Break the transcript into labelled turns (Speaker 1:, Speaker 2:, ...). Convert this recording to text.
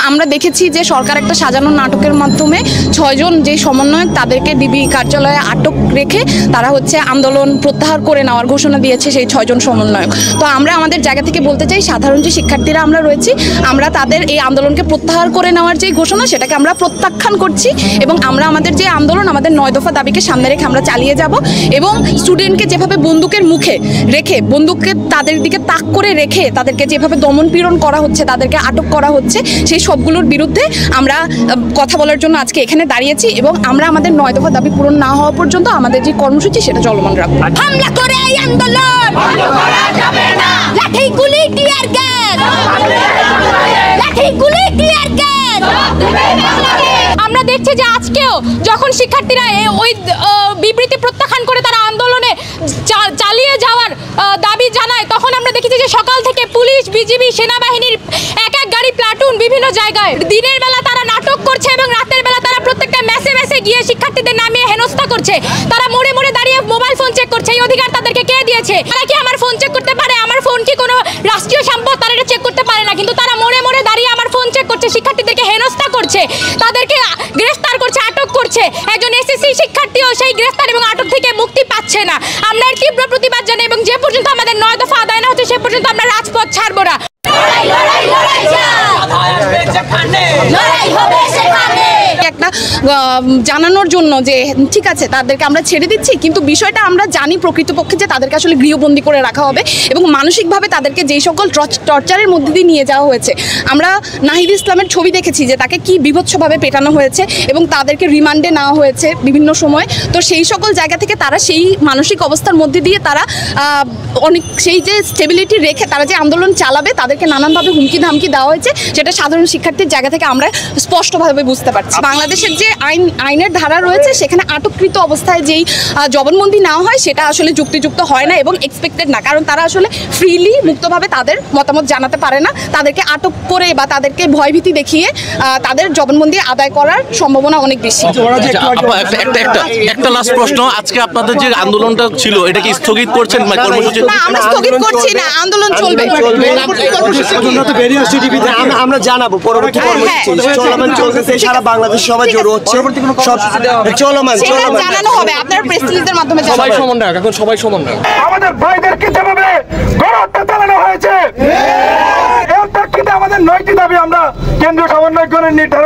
Speaker 1: আমরা দেখেছি যে সরকার একটা সাজানো নাটকের মাধ্যমে 6 জন যে সমন্বয়ক তাদেরকে ডিবি কার্যালয়ে আটক রেখে তারা হচ্ছে আন্দোলন প্রত্যাহার করে নেওয়ার ঘোষণা দিয়েছে সেই 6 জন সমন্বয়ক। তো আমরা আমাদের জায়গা থেকে বলতে চাই, সাধারণ যে শিক্ষার্থীরা আমরা রয়েছি, আমরা তাদের এই আন্দোলনকে প্রত্যাহার করে নেওয়ার যে ঘোষণা সেটাকে আমরা প্রত্যাখ্যান করছি এবং আমরা আমাদের যে আন্দোলন, আমাদের 9 দফা দাবিকে সামনে রেখে আমরা চালিয়ে যাব এবং স্টুডেন্টকে যেভাবে বন্দুকের মুখে রেখে, বন্দুককে তাদের দিকে তাক করে রেখে তাদেরকে যেভাবে দমন পীড়ন করা হচ্ছে, তাদেরকে আটক করা হচ্ছে, সেই সবগুলোর বিরুদ্ধে আমরা কথা বলার জন্য আজকে এখানে দাঁড়িয়েছি এবং আমরা আমাদের 9 দফা দাবি পূরণ না হওয়া পর্যন্ত আমাদের যে কর্মসূচি সেটা চলমান রাখবো।
Speaker 2: হামলা করে এই আন্দোলন বন্ধ করা যাবে না, লাঠি গুলি টিয়ার গ্যাস, লাঠি গুলি টিয়ার গ্যাস। আমরা দেখছি যে আজকেও যখন শিক্ষার্থীরা ওই বিবৃতি প্রত্যাখ্যান করে তারা আন্দোলনে চালিয়ে যাওয়ার দাবি জানায়, তখন আমরা দেখেছি যে সকাল থেকে পুলিশ, বিজিবি, সেনাবাহিনীর এক গাড়ি প্লাটুন বিভিন্ন জায়গায় দিনের বেলা তারা নাটক করছে এবং রাতের বেলা তারা প্রত্যেকটা মেসে মেসে গিয়ে শিক্ষার্থীদের নামিয়ে হেনস্থা করছে। তারা মোড়ে মোড়ে দাঁড়িয়ে মোবাইল ফোন চেক করছে। এই অধিকার তাদেরকে কে দিয়েছে? তারা কি আমার ফোন চেক করতে পারে? আমার ফোন কি কোনো রাষ্ট্রীয় সম্পদ? তারা এটা চেক করতে পারে না, কিন্তু তারা মোড়ে মোড়ে দাঁড়িয়ে আমার ফোন চেক করছে, শিক্ষার্থীদেরকে হেনস্থা করছে, তাদেরকে গ্রেফতার করছে, আটক করছে। একজন এসএসসি শিক্ষার্থীও সেই গ্রেফতার এবং আটক থেকে মুক্তি পাচ্ছে না। আমরা এর তীব্র প্রতিবাদ জানাই এবং যে পর্যন্ত আমাদের 9 দফা আদায় না হচ্ছে সে পর্যন্ত আমরা রাজপথ ছাড়বো না।
Speaker 1: একটা জানানোর জন্য যে ঠিক আছে তাদেরকে আমরা ছেড়ে দিচ্ছি, কিন্তু বিষয়টা আমরা জানি প্রকৃতপক্ষে যে তাদেরকে আসলে গৃহবন্দী করে রাখা হবে এবং মানসিকভাবে তাদেরকে যেই সকল টর্চারের মধ্যে দিয়ে নিয়ে যাওয়া হয়েছে। আমরা নাহিদ ইসলামের ছবি দেখেছি যে তাকে কি বিভৎসভাবে পেটানো হয়েছে এবং তাদেরকে রিমান্ডে নেওয়া হয়েছে বিভিন্ন সময়। তো সেই সকল জায়গা থেকে তারা সেই মানসিক অবস্থার মধ্যে দিয়ে তারা অনেক সেই যে স্টেবিলিটি রেখে তারা যে আন্দোলন চালাবে, তাদেরকে নানানভাবে হুমকি ধামকি দেওয়া হয়েছে, সেটা সাধারণ শিক্ষার্থীর জায়গা থেকে আমরা স্পষ্টভাবে বুঝতে পারছি। বাংলাদেশের যে আইনের ধারা রয়েছে সেখানে আটককৃত অবস্থায় যেই জবানবন্দি নেওয়া হয় সেটা আসলে যুক্তিযুক্ত হয় না এবং এক্সপেক্টেড না, কারণ তারা আসলে ফ্রিলি মুক্তভাবে তাদের মতামত জানাতে পারে না। তাদেরকে আটক করে বা তাদেরকে ভয়ভীতি দেখিয়ে তাদের জবানবন্দি আদায় করার সম্ভাবনা অনেক বেশি।
Speaker 3: একটা লাস্ট প্রশ্ন, আজকে আপনাদের যে আন্দোলনটা ছিল এটা কি স্থগিত করছেন?
Speaker 1: না, আমরা স্থগিত করছি না, আন্দোলন চলবে।
Speaker 4: আমরা জানাবো পরবর্তী চলমান চলতেছে, সারা বাংলাদেশ সবাই জড়ো হচ্ছে, চলমান
Speaker 1: জানানো হবে আপনার প্রেস রিলিজের মাধ্যমে।
Speaker 3: সবাই সমান রাখ, এখন সবাই সমান রাখ।
Speaker 5: আমাদের ভাইদেরকে যেভাবে গণহত্যা চালানো হয়েছে, এর প্রেক্ষিতে আমাদের 9টি দাবি আমরা কেন্দ্রীয় সমন্বয়কদের নির্ধারণ